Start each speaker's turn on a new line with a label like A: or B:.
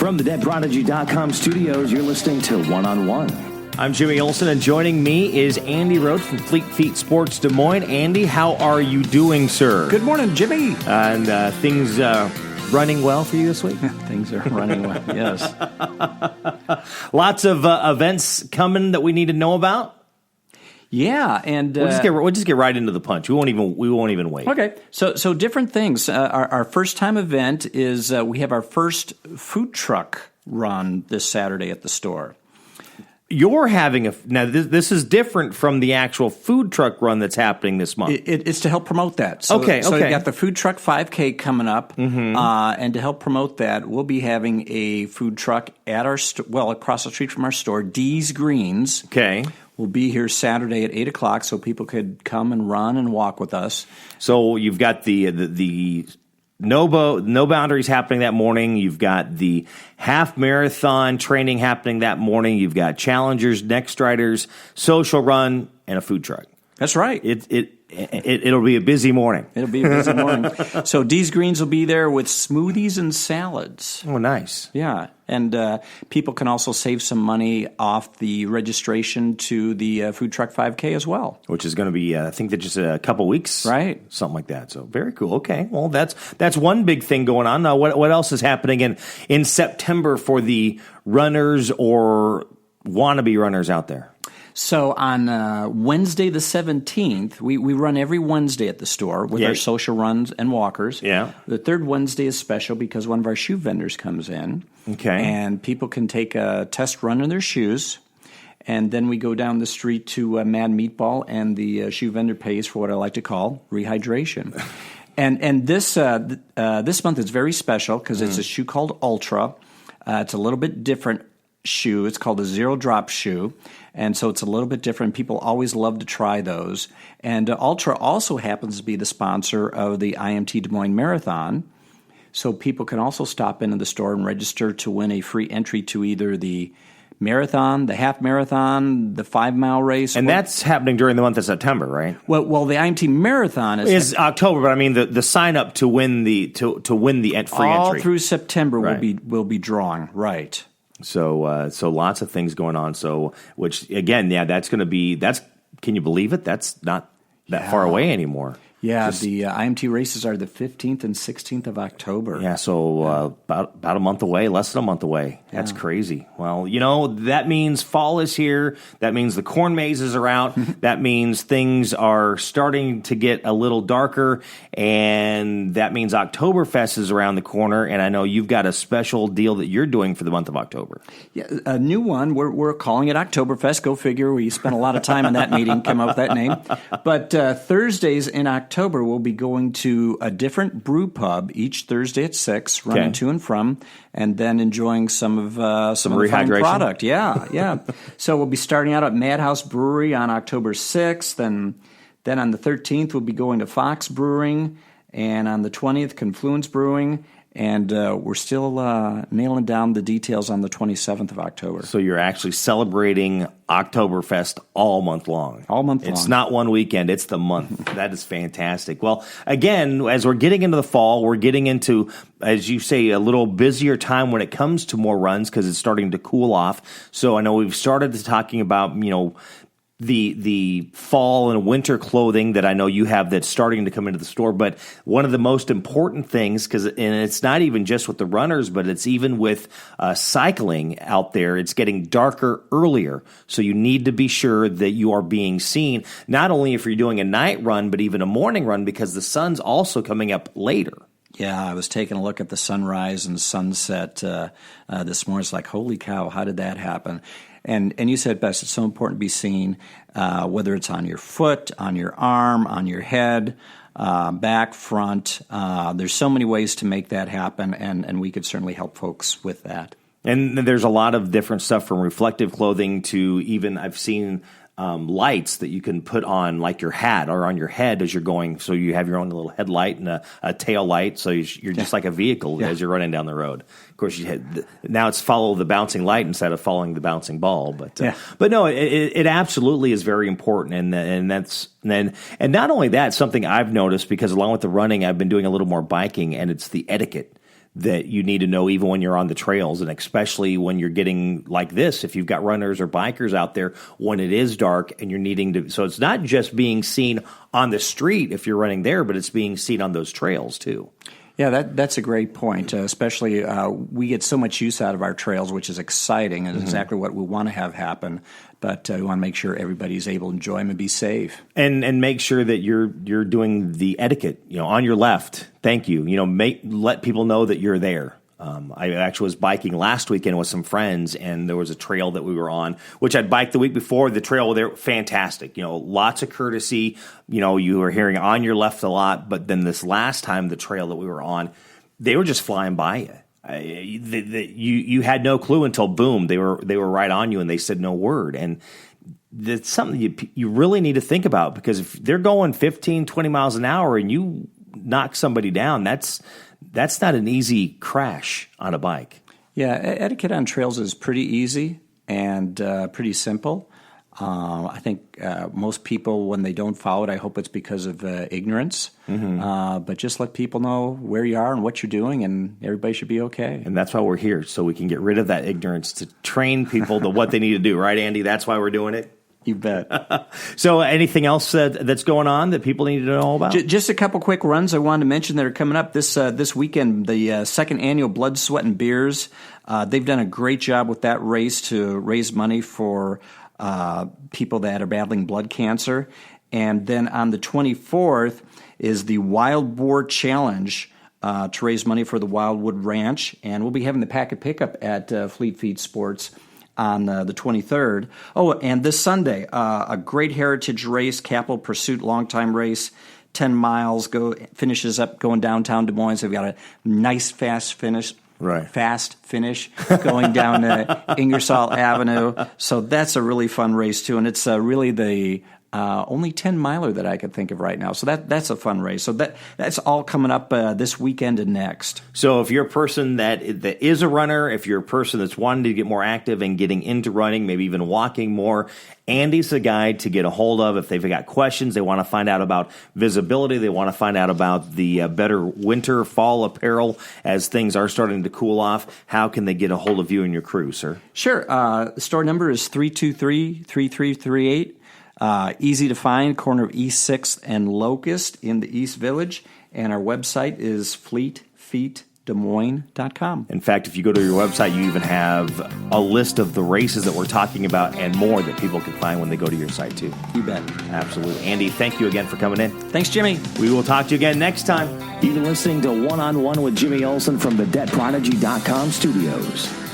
A: From the DeadProdigy.com studios, you're listening to One on One.
B: I'm Jimmy Olsen, and joining me is Andy Roat from Fleet Feet Sports Des Moines. Andy, how are you doing, sir?
C: Good morning, Jimmy.
B: And things running well for you this week?
C: Things are running well, yes.
B: Lots of events coming that we need to know about?
C: Yeah, and
B: we'll just get right into the punch. We won't even wait.
C: Okay, so different things. Our first time event is we have our first food truck run this Saturday at the store.
B: You're having now. This is different from the actual food truck run that's happening this month.
C: It's to help promote that. So you got the food truck 5K coming up, and to help promote that, we'll be having a food truck at our across the street from our store, D's Greens.
B: Okay.
C: We'll be here Saturday at 8 o'clock, so people could come and run and walk with us.
B: So you've got the No boundaries happening that morning. You've got the half marathon training happening that morning. You've got challengers, next riders, social run, and a food truck.
C: That's right.
B: It'll be a busy morning.
C: It'll be a busy morning. So D's Greens will be there with smoothies and salads.
B: Oh, nice.
C: Yeah, and people can also save some money off the registration to the food truck 5K as well.
B: Which is going to be, I think, that just a couple weeks,
C: right?
B: Something like that. So very cool. Okay, well that's one big thing going on. Now, what else is happening in September for the runners or wannabe runners out there?
C: So on Wednesday the 17th, we run every Wednesday at the store with our social runs and walkers.
B: Yeah.
C: The third Wednesday is special because one of our shoe vendors comes in.
B: Okay.
C: And people can take a test run in their shoes. And then we go down the street to Mad Meatball, and the shoe vendor pays for what I like to call rehydration. And this month is very special because it's a shoe called Ultra. It's a little bit different shoe. It's called a zero-drop shoe, and so it's a little bit different. People always love to try those. And Ultra also happens to be the sponsor of the IMT Des Moines Marathon, so people can also stop into the store and register to win a free entry to either the marathon, the half marathon, the 5-mile race.
B: And that's happening during the month of September, right?
C: Well, the IMT Marathon
B: is October, but I mean the sign up to win the free entry
C: all through September. We'll be drawing, right?
B: So lots of things going on. So, which again, that's going to be can you believe it? That's not that far away anymore.
C: Yeah, the IMT races are the 15th and 16th of October.
B: Yeah, so about a month away, less than a month away. That's crazy. Well, that means fall is here. That means the corn mazes are out. That means things are starting to get a little darker, and that means Oktoberfest is around the corner, and I know you've got a special deal that you're doing for the month of October.
C: Yeah, a new one. We're calling it Oktoberfest. Go figure. We spent a lot of time in that meeting, come up with that name. But Thursdays in October, we'll be going to a different brew pub each Thursday at 6, running to and from, and then enjoying some of the fine product. Yeah. So we'll be starting out at Madhouse Brewery on October 6th, and then on the 13th we'll be going to Fox Brewing, and on the 20th Confluence Brewing. And we're still nailing down the details on the 27th of October.
B: So you're actually celebrating Oktoberfest all month long.
C: All month long.
B: It's not one weekend, it's the month. That is fantastic. Well, again, as we're getting into the fall, we're getting into, as you say, a little busier time when it comes to more runs because it's starting to cool off. So I know we've started talking about, the fall and winter clothing that I know you have that's starting to come into the store. But one of the most important things, and it's not even just with the runners, but it's even with cycling out there, it's getting darker earlier. So you need to be sure that you are being seen, not only if you're doing a night run, but even a morning run, because the sun's also coming up later.
C: Yeah, I was taking a look at the sunrise and sunset this morning. It's like, holy cow, how did that happen? And you said best, it's so important to be seen, whether it's on your foot, on your arm, on your head, back, front. There's so many ways to make that happen, and we could certainly help folks with that.
B: And there's a lot of different stuff from reflective clothing to even I've seen lights that you can put on like your hat or on your head as you're going. So you have your own little headlight and a tail light. So you're just like a vehicle as you're running down the road. Of course, now it's follow the bouncing light instead of following the bouncing ball. But no, it absolutely is very important. And not only that, something I've noticed because along with the running, I've been doing a little more biking, and it's the etiquette that you need to know even when you're on the trails, and especially when you're getting like this, if you've got runners or bikers out there when it is dark and you're needing to. So it's not just being seen on the street if you're running there, but it's being seen on those trails too.
C: Yeah, that's a great point. Especially, we get so much use out of our trails, which is exciting and exactly what we want to have happen. But we want to make sure everybody's able to enjoy them and be safe,
B: and make sure that you're doing the etiquette. On your left. Thank you. Let people know that you're there. I actually was biking last weekend with some friends, and there was a trail that we were on, which I'd biked the week before. The trail there, fantastic. Lots of courtesy. You were hearing on your left a lot, but then this last time, the trail that we were on, they were just flying by you. You had no clue until boom, they were right on you, and they said no word. And that's something you really need to think about, because if they're going 15, 20 miles an hour and you knock somebody down, that's not an easy crash on a bike.
C: Yeah, etiquette on trails is pretty easy and pretty simple. I think most people, when they don't follow it, I hope it's because of ignorance. But just let people know where you are and what you're doing, and everybody should be okay.
B: And that's why we're here, so we can get rid of that ignorance to train people to what they need to do. Right, Andy? That's why we're doing it?
C: You bet.
B: So anything else that's going on that people need to know about?
C: Just a couple quick runs I wanted to mention that are coming up this weekend. The second annual Blood, Sweat, and Beers. They've done a great job with that race to raise money for people that are battling blood cancer. And then on the 24th is the Wild Boar Challenge to raise money for the Wildwood Ranch. And we'll be having the packet pickup at Fleet Feet Sports on the 23rd. Oh, and this Sunday, a great heritage race, Capital Pursuit long time race, 10 miles, finishes up going downtown Des Moines. So we've got a nice fast finish.
B: Right.
C: Fast finish going down Ingersoll Avenue. So that's a really fun race, too. And it's really the only 10-miler that I could think of right now. So that's a fun race. So that's all coming up this weekend and next.
B: So if you're a person that is a runner, if you're a person that's wanting to get more active and getting into running, maybe even walking more, Andy's the guy to get a hold of. If they've got questions, they want to find out about visibility, they want to find out about the better winter, fall apparel as things are starting to cool off, how can they get a hold of you and your crew, sir?
C: Sure. The store number is 323-3338. Easy to find, corner of East 6th and Locust in the East Village. And our website is fleetfeetdesmoines.com.
B: In fact, if you go to your website, you even have a list of the races that we're talking about and more that people can find when they go to your site, too.
C: You bet.
B: Absolutely. Andy, thank you again for coming in.
C: Thanks, Jimmy.
B: We will talk to you again next time.
A: You've been listening to One on One with Jimmy Olsen from the DebtProdigy.com studios.